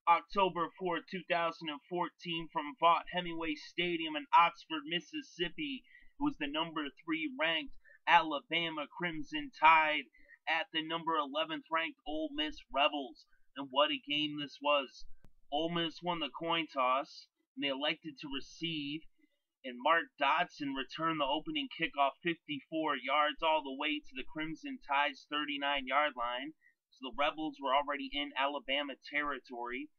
October 4th, 2014, from Vaught-Hemingway Stadium in Oxford, Mississippi. It was the number 3 ranked Alabama Crimson Tide at the number 11th ranked Ole Miss Rebels. And what a game this was. Ole Miss won the coin toss, and they elected to receive, and Mark Dodson returned the opening kickoff 54 yards all the way to the Crimson Tide's 39-yard line. So the Rebels were already in Alabama territory.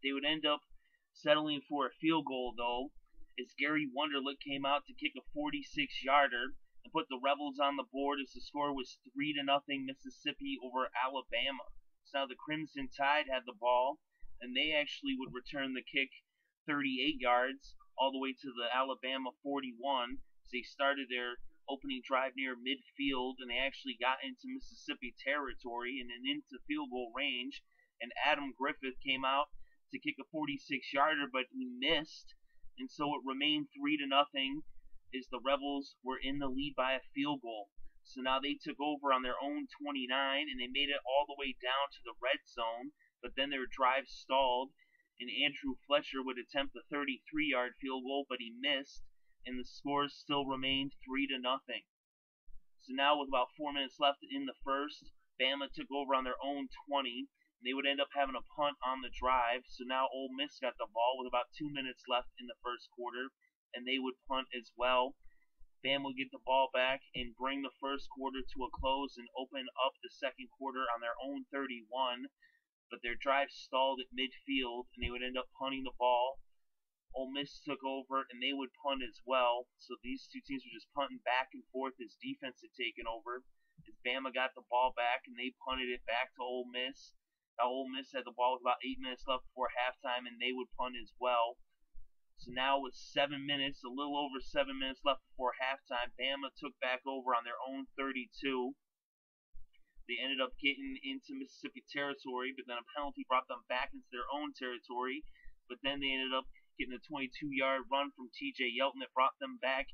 They would end up settling for a field goal, though, as Gary Wunderlich came out to kick a 46-yarder and put the Rebels on the board as the score was 3-0 Mississippi over Alabama. So now the Crimson Tide had the ball, and they actually would return the kick 38 yards all the way to the Alabama 41. So they started their opening drive near midfield, and they actually got into Mississippi territory and then into field goal range. And Adam Griffith came out to kick a 46-yarder, but he missed, and so it remained 3-0 as the Rebels were in the lead by a field goal. So now they took over on their own 29, and they made it all the way down to the red zone, but then their drive stalled, and Andrew Fletcher would attempt a 33-yard field goal, but he missed, and the score still remained 3-0. So now with about 4 minutes left in the first, Bama took over on their own 20, and they would end up having a punt on the drive. So now Ole Miss got the ball with about 2 minutes left in the first quarter, and they would punt as well. Bama would get the ball back and bring the first quarter to a close and open up the second quarter on their own 31. But their drive stalled at midfield, and they would end up punting the ball. Ole Miss took over, and they would punt as well. So these two teams were just punting back and forth as defense had taken over. As Bama got the ball back, and they punted it back to Ole Miss. Now Ole Miss had the ball with about 8 minutes left before halftime, and they would punt as well. So now with 7 minutes, a little over 7 minutes left before halftime, Bama took back over on their own 32. They ended up getting into Mississippi territory, but then a penalty brought them back into their own territory. But then they ended up getting a 22-yard run from T.J. Yelton that brought them back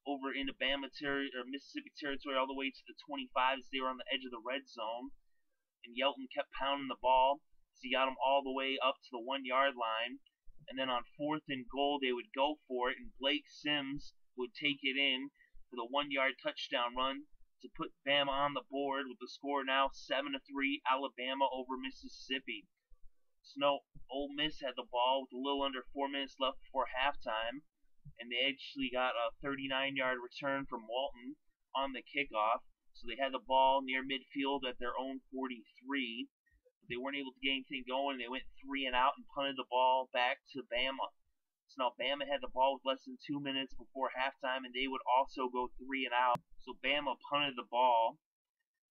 over into Mississippi territory all the way to the 25 as they were on the edge of the red zone. And Yelton kept pounding the ball, so he got them all the way up to the 1-yard line. And then on 4th and goal, they would go for it, and Blake Sims would take it in for the 1-yard touchdown run to put Bama on the board, with the score now 7-3 Alabama over Mississippi. So now Ole Miss had the ball with a little under 4 minutes left before halftime, and they actually got a 39-yard return from Walton on the kickoff. So they had the ball near midfield at their own 43. But they weren't able to get anything going. They went 3 and out and punted the ball back to Bama. So now Bama had the ball with less than 2 minutes before halftime, and they would also go 3 and out. So Bama punted the ball.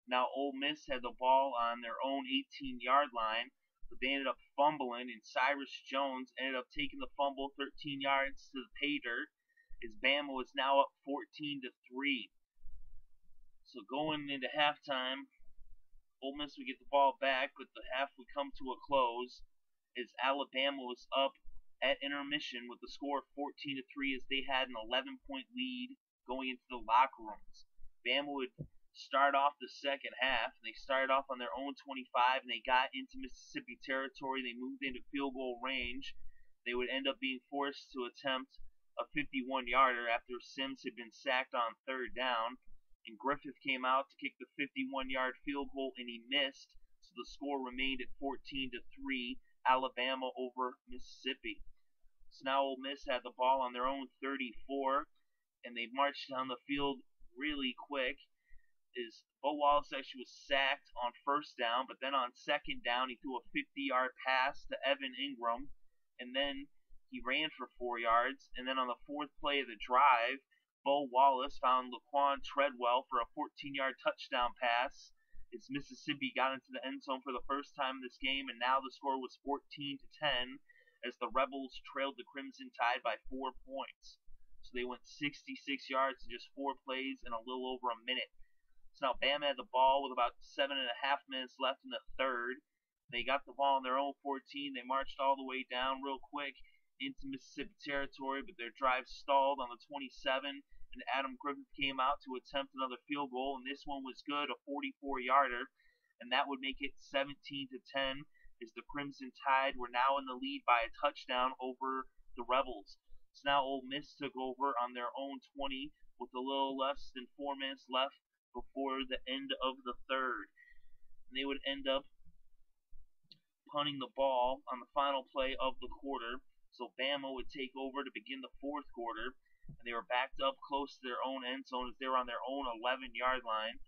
Now Ole Miss had the ball on their own 18-yard line, but they ended up fumbling, and Cyrus Jones ended up taking the fumble 13 yards to the pay dirt, as Bama was now up 14-3. So going into halftime, Ole Miss would get the ball back, but the half would come to a close as Alabama was up at intermission with the score of 14-3, as they had an 11-point lead going into the locker rooms. Bama would start off the second half. They started off on their own 25, and they got into Mississippi territory. They moved into field goal range. They would end up being forced to attempt a 51-yarder after Sims had been sacked on 3rd down. And Griffith came out to kick the 51-yard field goal, and he missed. So the score remained at 14-3, Alabama over Mississippi. So now Ole Miss had the ball on their own 34, and they marched down the field really quick. As Bo Wallace actually was sacked on 1st down, but then on 2nd down, he threw a 50-yard pass to Evan Engram, and then he ran for 4 yards. And then on the 4th play of the drive, Bo Wallace found Laquon Treadwell for a 14-yard touchdown pass as Mississippi got into the end zone for the first time in this game, and now the score was 14-10 as the Rebels trailed the Crimson Tide by 4 points. So they went 66 yards in just 4 plays in a little over a minute. So now Bama had the ball with about 7.5 minutes left in the third. They got the ball on their own 14. They marched all the way down real quick into Mississippi territory, but their drive stalled on the 27, and Adam Griffith came out to attempt another field goal, and this one was good, a 44-yarder, and that would make it 17-10 as the Crimson Tide were now in the lead by a touchdown over the Rebels. So now Ole Miss took over on their own 20 with a little less than 4 minutes left before the end of the third. And they would end up punting the ball on the final play of the quarter. So Bama would take over to begin the fourth quarter. And they were backed up close to their own end zone as they were on their own 11-yard line.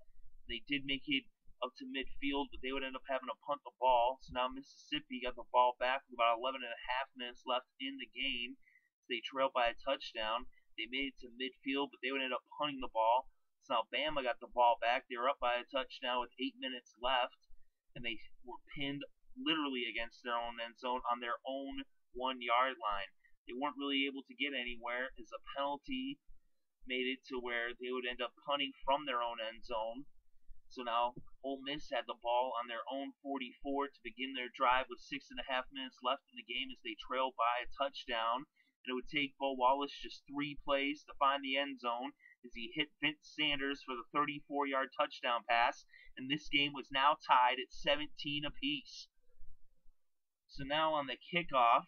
They did make it up to midfield, but they would end up having to punt the ball. So now Mississippi got the ball back with about 11 and a half minutes left in the game. They trailed by a touchdown. They made it to midfield, but they would end up punting the ball. So now Bama got the ball back. They were up by a touchdown with 8 minutes left, and they were pinned literally against their own end zone on their own 1-yard line. They weren't really able to get anywhere as a penalty made it to where they would end up punting from their own end zone. So now Ole Miss had the ball on their own 44 to begin their drive with 6.5 minutes left in the game as they trailed by a touchdown. And it would take Bo Wallace just 3 plays to find the end zone as he hit Vince Sanders for the 34-yard touchdown pass. And this game was now tied at 17 apiece. So now on the kickoff,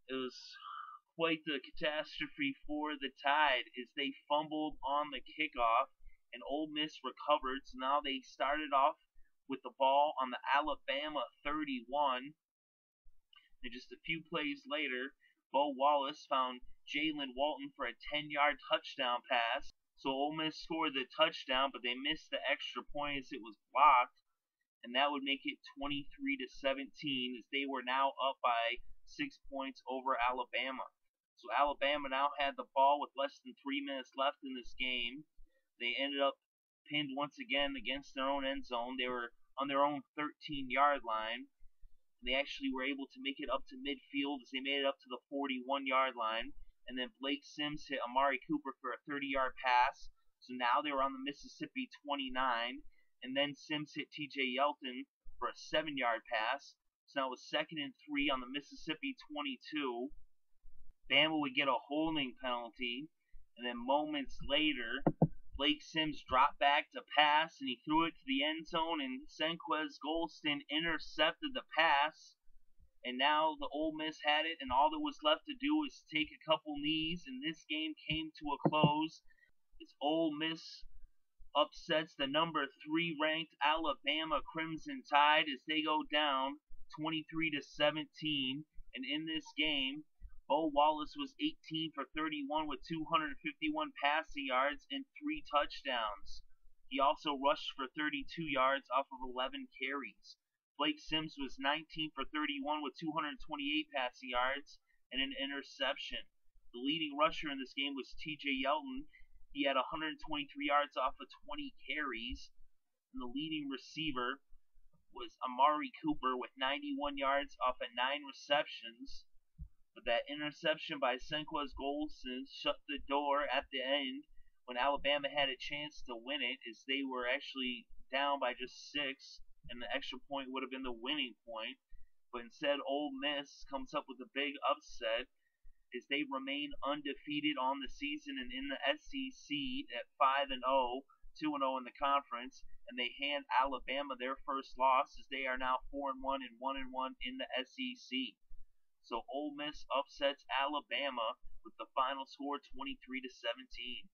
it was quite the catastrophe for the Tide as they fumbled on the kickoff. And Ole Miss recovered, so now they started off with the ball on the Alabama 31. And just a few plays later, Bo Wallace found Jaylen Walton for a 10-yard touchdown pass. So Ole Miss scored the touchdown, but they missed the extra point as it was blocked. And that would make it 23-17 as they were now up by 6 points over Alabama. So Alabama now had the ball with less than 3 minutes left in this game. They ended up pinned once again against their own end zone. They were on their own 13-yard line. They actually were able to make it up to midfield as they made it up to the 41-yard line. And then Blake Sims hit Amari Cooper for a 30-yard pass. So now they were on the Mississippi 29. And then Sims hit TJ Yeldon for a 7-yard pass. So now it was 2nd and 3 on the Mississippi 22. Bama would get a holding penalty. And then moments later, Blake Sims dropped back to pass, and he threw it to the end zone, and Senquez Golson intercepted the pass. And now the Ole Miss had it, and all that was left to do was take a couple knees, and this game came to a close as Ole Miss upsets the number 3 ranked Alabama Crimson Tide as they go down 23-17. And in this game, Bo Wallace was 18 for 31 with 251 passing yards and 3 touchdowns. He also rushed for 32 yards off of 11 carries. Blake Sims was 19 for 31 with 228 passing yards and an interception. The leading rusher in this game was TJ Yeldon. He had 123 yards off of 20 carries. And the leading receiver was Amari Cooper with 91 yards off of 9 receptions. But that interception by Senquez Golson shut the door at the end when Alabama had a chance to win it, as they were actually down by just 6, and the extra point would have been the winning point. But instead, Ole Miss comes up with a big upset as they remain undefeated on the season and in the SEC at 5-0, 2-0 in the conference, and they hand Alabama their first loss as they are now 4-1 and 1-1 in the SEC. So Ole Miss upsets Alabama with the final score 23-17.